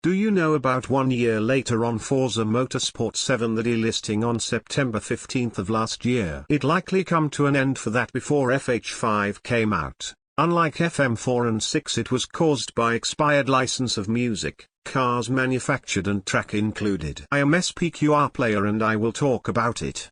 Do you know about 1 year later on Forza Motorsport 7 the delisting on September 15 of last year? It likely come to an end for that before FH5 came out. Unlike FM4 and 6 it was caused by expired license of music, cars manufactured and track included. I am SPQR player and I will talk about it.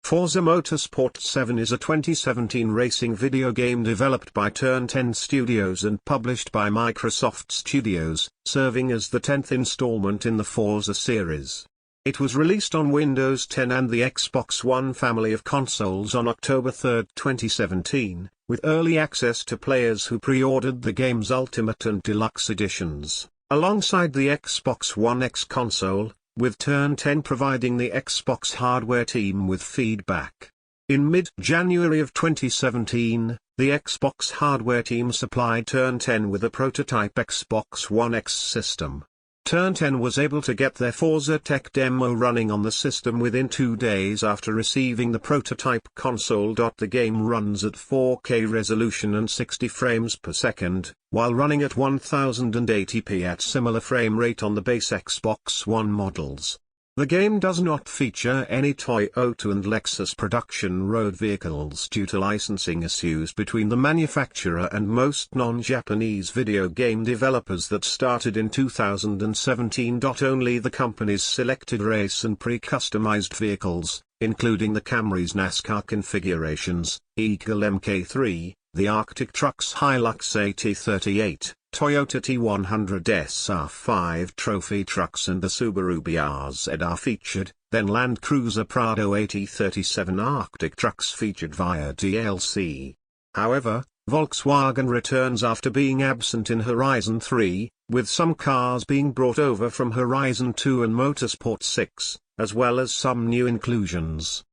Forza Motorsport 7 is a 2017 racing video game developed by Turn 10 Studios and published by Microsoft Studios, serving as the 10th installment in the Forza series. It was released on Windows 10 and the Xbox One family of consoles on October 3, 2017, with early access to players who pre-ordered the game's Ultimate and Deluxe editions, alongside the Xbox One X console, with Turn 10 providing the Xbox hardware team with feedback. In mid-January of 2017, the Xbox hardware team supplied Turn 10 with a prototype Xbox One X system. Turn 10 was able to get their Forza tech demo running on the system within 2 days after receiving the prototype console. The game runs at 4K resolution and 60 frames per second, while running at 1080p at similar frame rate on the base Xbox One models. The game does not feature any Toyota and Lexus production road vehicles due to licensing issues between the manufacturer and most non-Japanese video game developers that started in 2017. Only the company's selected race and pre-customized vehicles, including the Camry's NASCAR configurations, Eagle MK3, the Arctic Trucks Hilux AT38, Toyota T100 SR5 trophy trucks and the Subaru BRZ are featured, then Land Cruiser Prado AT37 Arctic trucks featured via DLC. However, Volkswagen returns after being absent in Horizon 3, with some cars being brought over from Horizon 2 and Motorsport 6, as well as some new inclusions.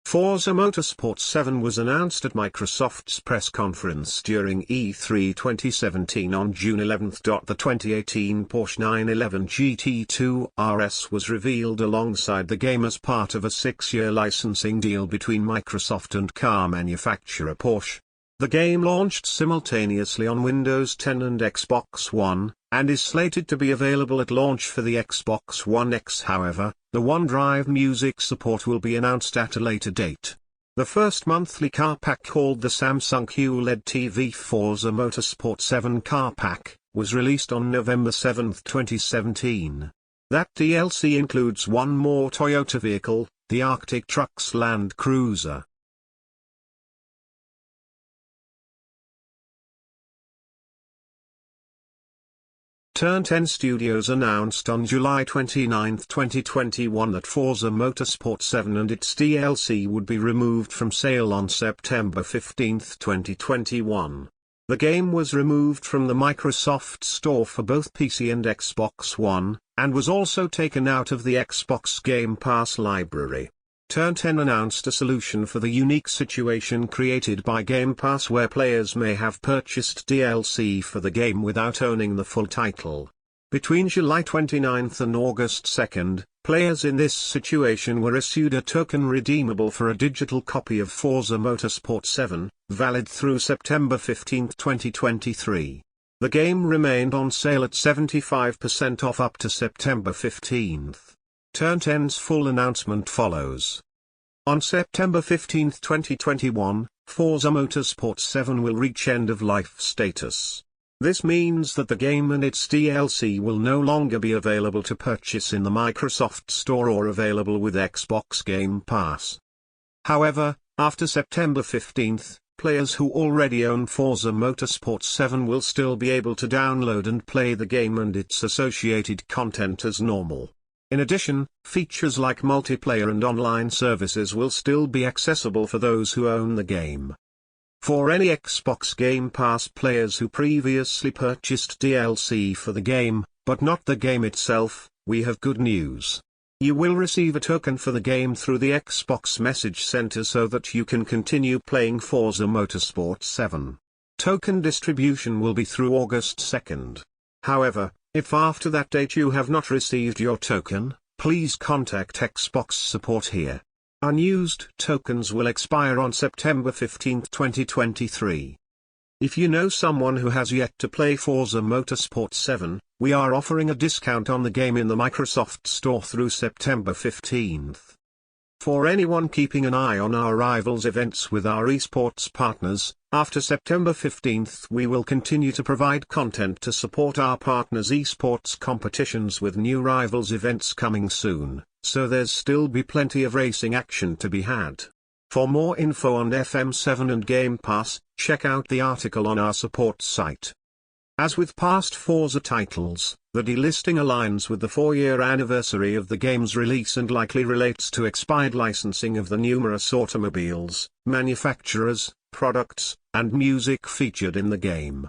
Forza Motorsport 7 was announced at Microsoft's press conference during E3 2017 on June 11. The 2018 Porsche 911 GT2 RS was revealed alongside the game as part of a 6-year licensing deal between Microsoft and car manufacturer Porsche. The game launched simultaneously on Windows 10 and Xbox One, and is slated to be available at launch for the Xbox One X. However, the OneDrive music support will be announced at a later date. The first monthly car pack, called the Samsung QLED TV Forza Motorsport 7 Car Pack, was released on November 7, 2017. That DLC includes one more Toyota vehicle, the Arctic Trucks Land Cruiser. Turn 10 Studios announced on July 29, 2021 that Forza Motorsport 7 and its DLC would be removed from sale on September 15, 2021. The game was removed from the Microsoft Store for both PC and Xbox One, and was also taken out of the Xbox Game Pass library. Turn 10 announced a solution for the unique situation created by Game Pass, where players may have purchased DLC for the game without owning the full title. Between July 29 and August 2, players in this situation were issued a token redeemable for a digital copy of Forza Motorsport 7, valid through September 15, 2023. The game remained on sale at 75% off up to September 15. Turn 10's full announcement follows. On September 15, 2021, Forza Motorsport 7 will reach end-of-life status. This means that the game and its DLC will no longer be available to purchase in the Microsoft Store or available with Xbox Game Pass. However, after September 15, players who already own Forza Motorsport 7 will still be able to download and play the game and its associated content as normal. In addition, features like multiplayer and online services will still be accessible for those who own the game. For any Xbox Game Pass players who previously purchased DLC for the game, but not the game itself, we have good news. You will receive a token for the game through the Xbox Message Center so that you can continue playing Forza Motorsport 7. Token distribution will be through August 2. However, if after that date you have not received your token, please contact Xbox support here. Unused tokens will expire on September 15, 2023. If you know someone who has yet to play Forza Motorsport 7, we are offering a discount on the game in the Microsoft Store through September 15th. For anyone keeping an eye on our Rivals events with our esports partners, after September 15th we will continue to provide content to support our partners' esports competitions with new Rivals events coming soon, so there's still be plenty of racing action to be had. For more info on FM7 and Game Pass, check out the article on our support site. As with past Forza titles, the delisting aligns with the 4-year anniversary of the game's release and likely relates to expired licensing of the numerous automobiles, manufacturers, products, and music featured in the game.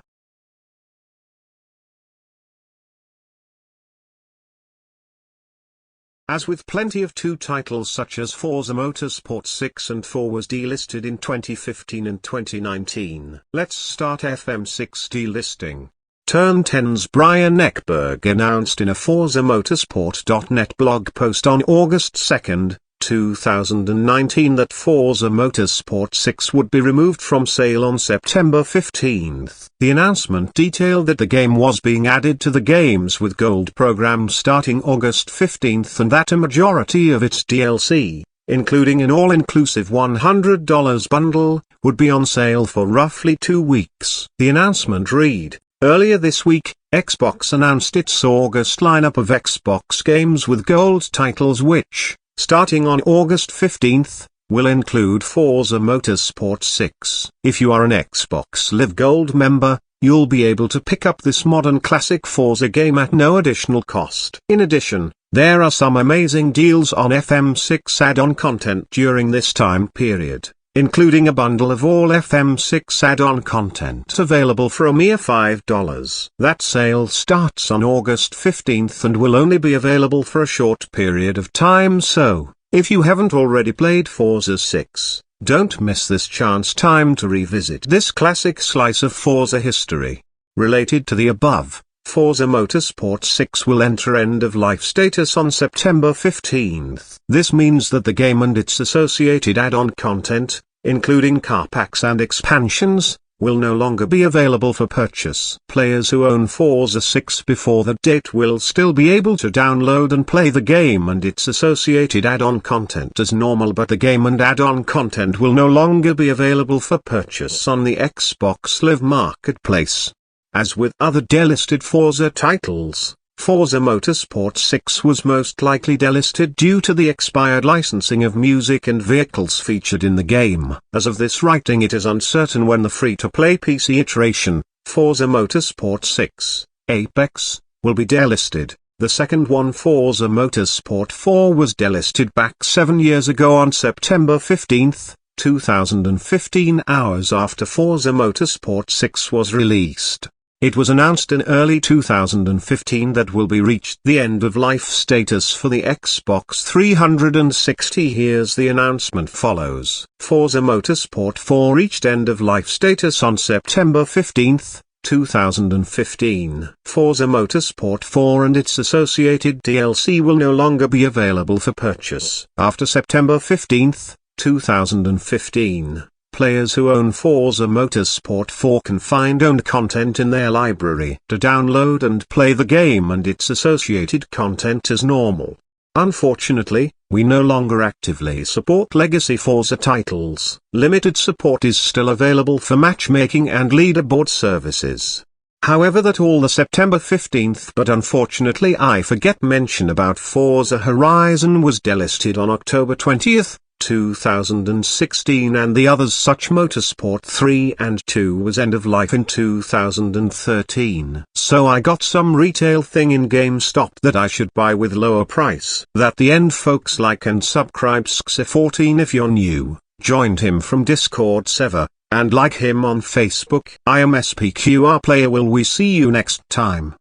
As with plenty of 2 titles such as Forza Motorsport 6 and 4 was delisted in 2015 and 2019. Let's start FM6 delisting. Turn 10's Brian Eckberg announced in a ForzaMotorsport.net blog post on August 2, 2019 that Forza Motorsport 6 would be removed from sale on September 15. The announcement detailed that the game was being added to the Games with Gold program starting August 15 and that a majority of its DLC, including an all-inclusive $100 bundle, would be on sale for roughly 2 weeks. The announcement read, "Earlier this week, Xbox announced its August lineup of Xbox Games with Gold titles which, starting on August 15th, will include Forza Motorsport 6. If you are an Xbox Live Gold member, you'll be able to pick up this modern classic Forza game at no additional cost. In addition, there are some amazing deals on FM6 add-on content during this time period, including a bundle of all FM6 add-on content available for a mere $5. That sale starts on August 15th and will only be available for a short period of time, so, if you haven't already played Forza 6, don't miss this chance time to revisit this classic slice of Forza history. Related to the above, Forza Motorsport 6 will enter end-of-life status on September 15th. This means that the game and its associated add-on content, including car packs and expansions, will no longer be available for purchase. Players who own Forza 6 before that date will still be able to download and play the game and its associated add-on content as normal, but the game and add-on content will no longer be available for purchase on the Xbox Live Marketplace. As with other delisted Forza titles, Forza Motorsport 6 was most likely delisted due to the expired licensing of music and vehicles featured in the game. As of this writing, it is uncertain when the free-to-play PC iteration, Forza Motorsport 6, Apex, will be delisted. The second one, Forza Motorsport 4, was delisted back 7 years ago on September 15, 2015, hours after Forza Motorsport 6 was released. It was announced in early 2015 that will be reached the end-of-life status for the Xbox 360. Here's the announcement follows. Forza Motorsport 4 reached end-of-life status on September 15, 2015. Forza Motorsport 4 and its associated DLC will no longer be available for purchase. After September 15, 2015. Players who own Forza Motorsport 4 can find owned content in their library to download and play the game and its associated content as normal. Unfortunately, we no longer actively support legacy Forza titles. Limited support is still available for matchmaking and leaderboard services. However, that all the September 15th, but unfortunately I forget mention about Forza Horizon was delisted on October 20th. 2016, and the others such Motorsport 3 and 2 was end of life in 2013. So I got some retail thing in GameStop that I should buy with lower price. That the end, folks. Like and subscribe Xe14 if you're new, joined him from Discord server, and like him on Facebook. I am SPQR Player. Will we see you next time?